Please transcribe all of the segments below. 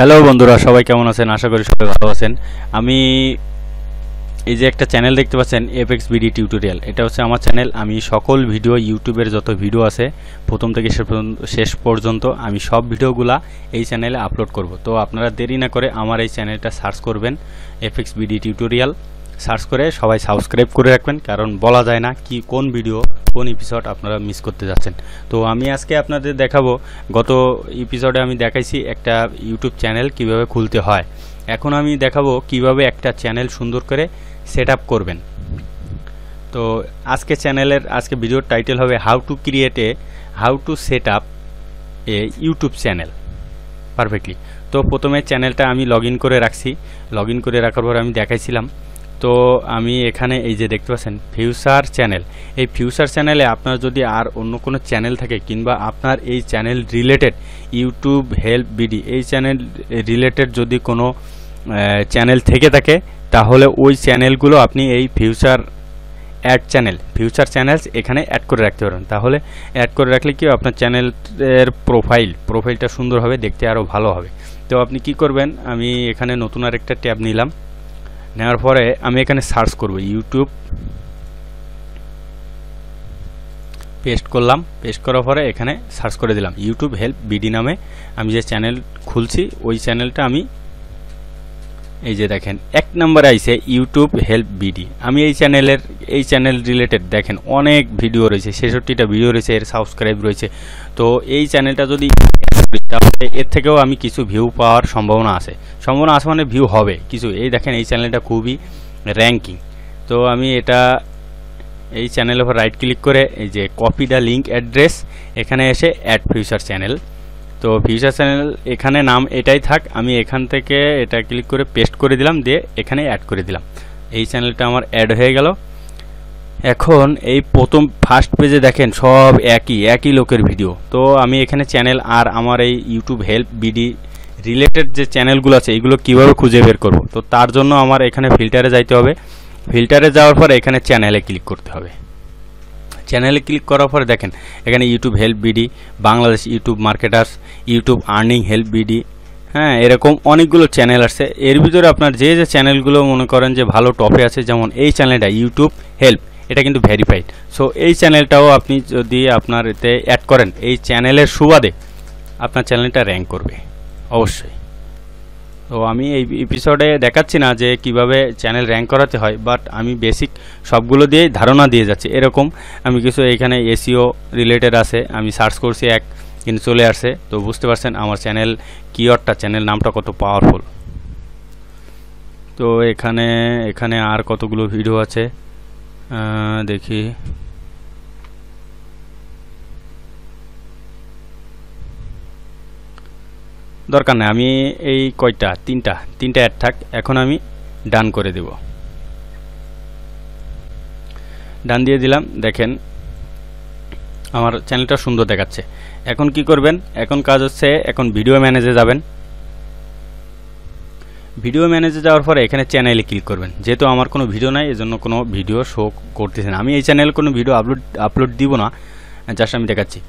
Hello বন্ধুরা, সবাই কেমন আছেন? আশা করি সবাই ভালো আছেন। আমি এই যে একটা চ্যানেল দেখতে পাচ্ছেন, এফএক্স বিডি টিউটোরিয়াল, এটা হচ্ছে আমার চ্যানেল। আমি সকল ভিডিও, ইউটিউবের যত ভিডিও আছে প্রথম থেকে শেষ পর্যন্ত আমি সব ভিডিওগুলা এই চ্যানেলে আপলোড করব। তো আপনারা দেরি না করে আমার এই চ্যানেলটা সার্চ করবেন, এফএক্স বিডি টিউটোরিয়াল সার্চ করে সবাই সাবস্ক্রাইব করে রাখবেন, কারণ বলা যায় না কি কোন ভিডিও কোন এপিসোড আপনারা মিস করতে যাচ্ছেন। তো আমি আজকে আপনাদের দেখাবো, গত এপিসোডে আমি দেখাইছি একটা ইউটিউব চ্যানেল কিভাবে খুলতে হয়। এখন আমি দেখাবো কিভাবে একটা চ্যানেল সুন্দর করে সেট আপ করবেন। তো আজকে ভিডিওর টাইটেল হবে how to set up A YouTube channel perfectly. তো প্রথমে চ্যানেলটা আমি লগ ইন করে রাখার পর আমি দেখাইছিলাম। তো আমি এখানে এই যে দেখতে পাচ্ছেন ফিউচার চ্যানেল, এই ফিউচার চ্যানেলে আপনার যদি আর অন্য কোনো চ্যানেল থাকে, কিংবা আপনার এই channel related YouTube help BD এই চ্যানেল রিলেটেড যদি কোনো চ্যানেল থেকে থাকে, তাহলে ওই চ্যানেলগুলো আপনি এই ফিউচার চ্যানেলস এখানে অ্যাড করে রাখতে পারবেন। তাহলে অ্যাড করে রাখলে কি আপনার চ্যানেলের প্রোফাইলটা সুন্দর হবে, দেখতে আরও ভালো হবে। তো আপনি কি করবেন, আমি এখানে নতুন আরেকটা ট্যাব নিলাম, নেওয়ার পরে আমি এখানে সার্চ করব ইউটিউব, পেস্ট করার পরে এখানে সার্চ করে দিলাম ইউটিউব হেল্প বিডি নামে। আমি যে চ্যানেল খুলছি ওই চ্যানেলটা আমি এই যে দেখেন 1 নম্বরে আইছে ইউটিউব হেল্প বিডি। আমি এই চ্যানেল রিলেটেড দেখেন অনেক ভিডিও রয়েছে, 66টা ভিডিও রয়েছে, এর সাবস্ক্রাইব রয়েছে। তো এই চ্যানেলটা যদি তাহলে এর থেকেও আমি কিছু ভিউ পাওয়ার সম্ভাবনা আছে মানে ভিউ হবে কিছু। এই দেখেন এই চ্যানেলটা খুবই র্যাঙ্কিং। তো আমি এই চ্যানেলের উপর রাইট ক্লিক করে এই যে কপি দ্য লিঙ্ক অ্যাড্রেস, এখানে এসে অ্যাড ফিউচার চ্যানেল। তো ফিউচার চ্যানেল এখানে নাম এটাই থাক, আমি এখান থেকে এটা ক্লিক করে পেস্ট করে দিলাম, দিয়ে এখানে অ্যাড করে দিলাম। এই চ্যানেলটা আমার অ্যাড হয়ে গেল। এখন এই প্রথম ফার্স্ট পেজে দেখেন সব একই লোকের ভিডিও। তো আমি এখানে চ্যানেল আর আমার এই ইউটিউব হেল্প বিডি রিলেটেড যে চ্যানেলগুলো আছে এইগুলো কীভাবে খুঁজে বের করব, তো তার জন্য আমার এখানে ফিল্টারে যাইতে হবে। ফিল্টারে যাওয়ার পর এখানে চ্যানেলে ক্লিক করতে হবে। চ্যানেলে ক্লিক করার পরে দেখেন এখানে YouTube help BD, Bangladesh YouTube marketers, YouTube earning help BD, হ্যাঁ, এরকম অনেকগুলো চ্যানেল আছে। এর ভিতরে আপনার যে চ্যানেলগুলো মনে করেন যে ভালো টপে আছে, যেমন এই চ্যানেলটা ইউটিউব হেল্প, এটা কিন্তু ভেরিফাইড। সো এই চ্যানেলটাও আপনি যদি আপনার এতে অ্যাড করেন, এই চ্যানেলের সুবাদে আপনার চ্যানেলটা র্যাঙ্ক করবে অবশ্যই। তো আমি এই এপিসোডে দেখাচ্ছি না যে কিভাবে চ্যানেল র্যাঙ্ক করাতে হয়, বাট আমি বেসিক সবগুলো দিয়েই ধারণা দিয়ে যাচ্ছি। এরকম আমি কিছু এখানে এসইও রিলেটেড আছে, আমি সার্চ করছি কিন্তু চলে আসছে। তো বুঝতে পারছেন আমার চ্যানেল চ্যানেল নামটা কত পাওয়ারফুল। তো এখানে আর কতগুলো ভিডিও আছে দেখি। দরকার নেই, আমি এই তিনটা অ্যাড থাক। এখন আমি ডান করে দেব, ডান দিয়ে দিলাম। দেখেন আমার চ্যানেলটা সুন্দর দেখাচ্ছে। এখন কি করবেন, এখন কাজ হচ্ছে এখন ভিডিও ম্যানেজে যাবেন। ভিডিও ম্যানেজে যাওয়ার পরে এখানে চ্যানেলে ক্লিক করবেন। যেহেতু আমার কোনো ভিডিও নাই, এজন্য কোনো ভিডিও শো করতেছে না। আমি এই চ্যানেলে কোনো ভিডিও আপলোড দিব না, জাস্ট আমি দেখাচ্ছি।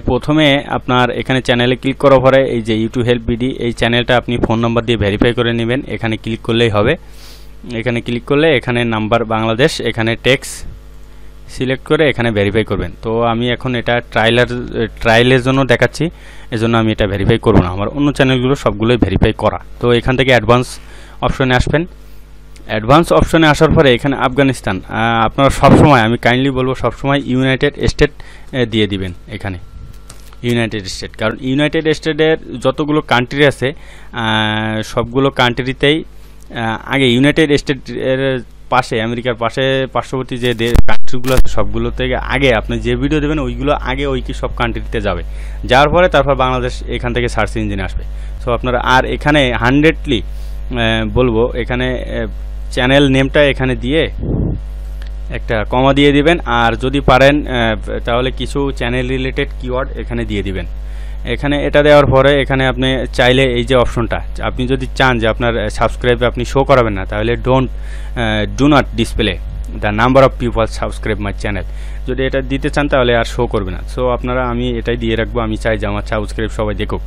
প্রথমে আপনার এখানে চ্যানেলে ক্লিক করার পরে এই যে ইউটিউব হেল্প বিডি এই চ্যানেলটা আপনি ফোন নাম্বার দিয়ে ভেরিফাই করে নেবেন। এখানে ক্লিক করলেই হবে। এখানে ক্লিক করলে এখানে নাম্বার বাংলাদেশ, এখানে টেক্স সিলেক্ট করে এখানে ভেরিফাই করবেন। তো আমি এখন এটা ট্রায়ালের জন্য দেখাচ্ছি, এজন্য আমি এটা ভেরিফাই করব না। আমার অন্য চ্যানেলগুলো সবগুলোই ভেরিফাই করা। তো এখান থেকে অ্যাডভান্স অপশনে আসবেন। অ্যাডভান্স অপশনে আসার পরে এখানে আফগানিস্তান, আপনারা সবসময়, আমি কাইন্ডলি বলবো সবসময় ইউনাইটেড স্টেট দিয়ে দিবেন এখানে, ইউনাইটেড স্টেট। কারণ ইউনাইটেড স্টেটের যতগুলো কান্ট্রি আছে সবগুলো কান্ট্রিতেই আগে ইউনাইটেড স্টেটের পাশে, আমেরিকার পাশে পার্শ্ববর্তী যে কান্ট্রিগুলো আছে সবগুলো থেকে আগে আপনি যে ভিডিও দেবেন ওইগুলো আগে সব কান্ট্রিতে যাবে। যাওয়ার পরে তারপর বাংলাদেশ এখান থেকে সার্চ ইঞ্জিনে আসবে। সো আপনারা আর এখানে 100লি বলবো, এখানে চ্যানেল নেমটা এখানে দিয়ে একটা কমা দিয়ে দিবেন। আর যদি পারেন তাহলে কিছু চ্যানেল রিলেটেড কিওয়ার্ড এখানে দিয়ে দিবেন। এখানে এটা দেওয়ার পরে এখানে আপনি চাইলে এই যে অপশনটা, আপনি যদি চান যে আপনার সাবস্ক্রাইবে আপনি শো করাবেন না, তাহলে do not display the number of people subscribe my channel, যদি এটা দিতে চান তাহলে আর শো করবে না। সো আমি এটাই দিয়ে রাখবো। আমি চাই যে আমার সাবস্ক্রাইব সবাই দেখুক।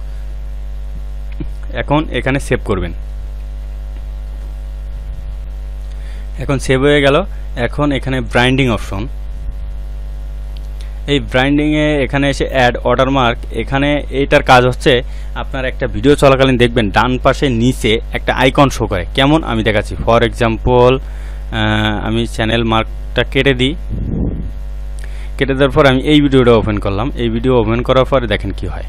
এখন এখানে সেভ করবেন। এখন সেভ হয়ে গেল। এখন এখানে ব্র্যান্ডিং অপশন, এই ব্র্যান্ডিংয়ে এখানে এসে অ্যাড ওয়াটারমার্ক, এখানে এইটার কাজ হচ্ছে আপনার একটা ভিডিও চলাকালীন দেখবেন ডান পাশে নিচে একটা আইকন শো করে, কেমন আমি দেখাচ্ছি। ফর এক্সাম্পল আমি চ্যানেল মার্কটা কেটে দিই, কেটে দেওয়ার পর আমি এই ভিডিওটা ওপেন করলাম। এই ভিডিও ওপেন করার পরে দেখেন কি হয়।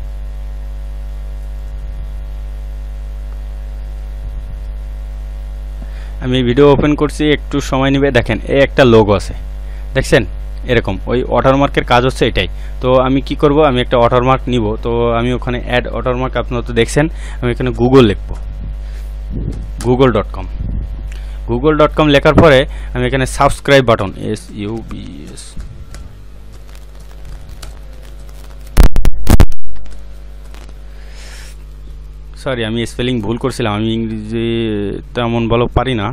আমি এই ভিডিও ওপেন করছি, একটু সময় নেবে। দেখেন এই একটা লোগো আছে, দেখছেন এরকম। ওই ওয়াটারমার্কের কাজ হচ্ছে এটাই। তো আমি কি করব, আমি একটা ওয়াটারমার্ক নিব। তো আমি ওখানে অ্যাড ওয়াটারমার্ক, আপনারা তো দেখছেন, আমি এখানে গুগল লিখব, google.com। google.com লেখার পরে আমি এখানে সাবস্ক্রাইব বাটন, SUBS, সরি আমি স্পেলিং ভুল করছিলাম, আমি ইংরেজি তেমন ভালো পারি না।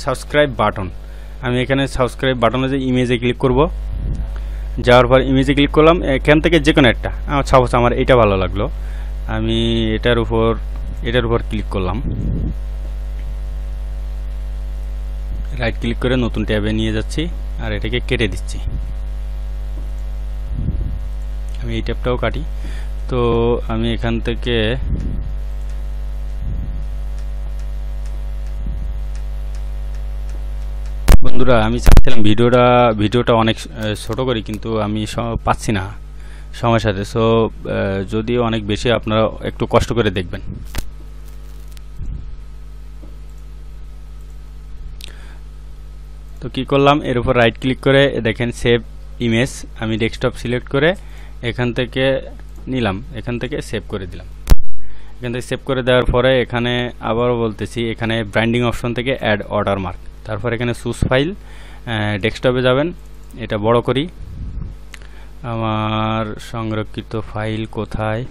সাবস্ক্রাইব বাটন, আমি এখানে সাবস্ক্রাইব বাটনে যে ইমেজে ক্লিক করব, যাওয়ার পর ইমেজে ক্লিক করলাম। এখান থেকে যে কোনো একটা, সাপোজ আমার এটা ভালো লাগলো, আমি এটার উপর ক্লিক করলাম। রাইট ক্লিক করে নতুন ট্যাবে নিয়ে যাচ্ছি আর এটাকে কেটে দিচ্ছি। আমি এই ট্যাবটাও কাটি। তো আমি এখান থেকে বন্ধুরা, আমি চাচ্ছিলাম ভিডিওটা অনেক ছোট করি, কিন্তু আমি পাচ্ছি না সময়ের সাথে। সো যদিও অনেক বেশি, আপনারা একটু কষ্ট করে দেখবেন। তো কি করলাম, এর উপর রাইট ক্লিক করে দেখেন সেভ ইমেজ, আমি ডেস্কটপ সিলেক্ট করে এখান থেকে নিলাম, এখান থেকে সেভ করে দিলাম। এখান থেকে সেভ করে দেওয়ার পরে এখানে আবারও বলতেছি, এখানে ব্র্যান্ডিং অপশন থেকে অ্যাড ওয়াটারমার্ক, তারপর এখানে চুজ ফাইল, ডেস্কটপে যাবেন। এটা বড় করি, আমার সংরক্ষিত ফাইল কোথায়,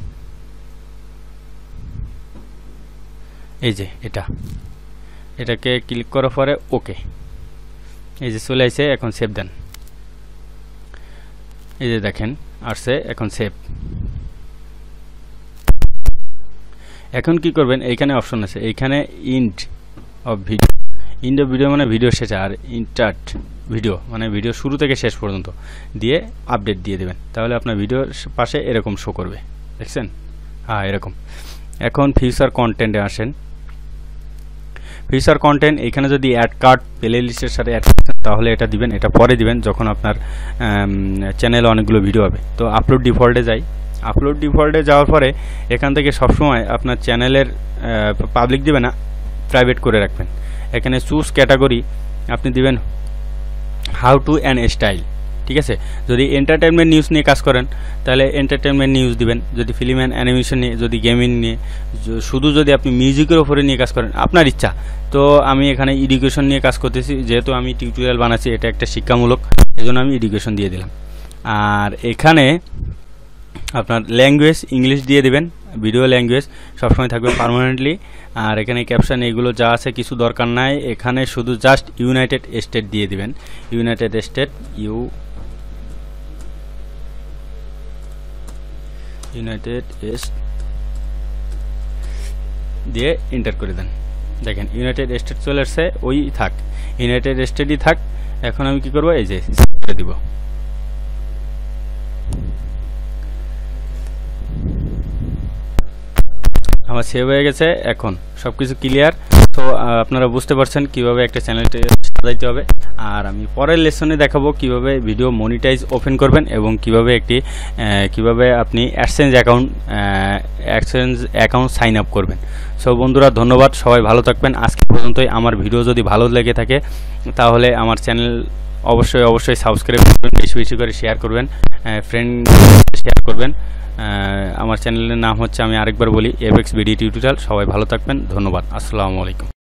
এই যে এটাকে ক্লিক করার পরে ওকে, এই যে চলে আসে। এখন সেভ দেন, এই যে দেখেন আসছে, এখন সেভ। এখন কি করবেন, এইখানে অপশন আছে, এইখানে ইন্ড অফ ভিডিও, ইন্ড অফ ভিডিও মানে ভিডিও শেষে, আর ইন্টার্ট ভিডিও মানে ভিডিও শুরু থেকে শেষ পর্যন্ত দিয়ে আপডেট দিয়ে দেবেন, তাহলে আপনার ভিডিওর পাশে এরকম শো করবে, দেখছেন? হ্যাঁ, এরকম। এখন ফিউচার কন্টেন্টে আসেন। ফিউচার কন্টেন্ট, এখানে যদি অ্যাড কার্ড প্লে লিস্টের সাথে অ্যাড করছেন তাহলে এটা দিবেন, এটা পরে দিবেন যখন আপনার চ্যানেলে অনেকগুলো ভিডিও হবে। তো আপলোড ডিফল্টে যাই। আপলোড ডিফল্টে যাওয়ার পরে এখান থেকে সবসময় আপনার চ্যানেলের পাবলিক দিবেন না, প্রাইভেট করে রাখবেন। এখানে চুজ ক্যাটাগরি আপনি দিবেন হাউ টু অ্যান্ড স্টাইল, ঠিক আছে? যদি এন্টারটেনমেন্ট নিউজ নিয়ে কাজ করেন তাহলে এন্টারটেনমেন্ট নিউজ দিবেন, যদি ফিল্ম অ্যান্ড অ্যানিমেশন নিয়ে, যদি গেমিং নিয়ে, শুধু যদি আপনি মিউজিকের ওপরে নিয়ে কাজ করেন, আপনার ইচ্ছা। তো আমি এখানে এডুকেশন নিয়ে কাজ করতেছি, যেহেতু আমি টিউটোরিয়াল বানাচ্ছি, এটা একটা শিক্ষামূলক, এজন্য আমি এডুকেশন দিয়ে দিলাম। আর এখানে আপনার ল্যাঙ্গুয়েজ ইংলিশ দিয়ে দিবেন, ভিডিও ল্যাঙ্গুয়েজ সবসময় থাকবে পার্মানেন্টলি। আর এখানে ক্যাপশন এগুলো যা আছে কিছু দরকার নাই, এখানে শুধু জাস্ট ইউনাইটেড স্টেট দিয়ে দিবেন, ইউনাইটেড স্টেট, ইউনাইটেড দিয়ে এন্টার করে দেন। দেখেন ইউনাইটেড স্টেট চলে আসছে, ওই থাক, ইউনাইটেড স্টেটই থাক। এখন আমি কি করব, এই যে করে দিব। আমার সেভ হয়ে গেছে, এখন সবকিছু ক্লিয়ার। তো আপনারা বুঝতে পারছেন কিভাবে একটা চ্যানেলটা সাজাইতে হবে। আর আমি পরের লেসনে দেখাবো কিভাবে ভিডিও মনিটাইজ ওপেন করবেন এবং কিভাবে আপনি অ্যাডসেন্স অ্যাকাউন্ট সাইন আপ করবেন। সো বন্ধুরা, ধন্যবাদ, সবাই ভালো থাকবেন। আজকে পর্যন্তই। আমার ভিডিও যদি ভালো লেগে থাকে তাহলে আমার চ্যানেল অবশ্যই সাবস্ক্রাইব করবেন, বেশি করে শেয়ার করবেন, ফ্রেন্ড শেয়ার করবেন। আমার চ্যানেলের নাম হচ্ছে, আমি আরেকবার বলি, FX ভিডিও টিউটোরিয়াল। সবাই ভালো থাকবেন, ধন্যবাদ, আসসালামু আলাইকুম।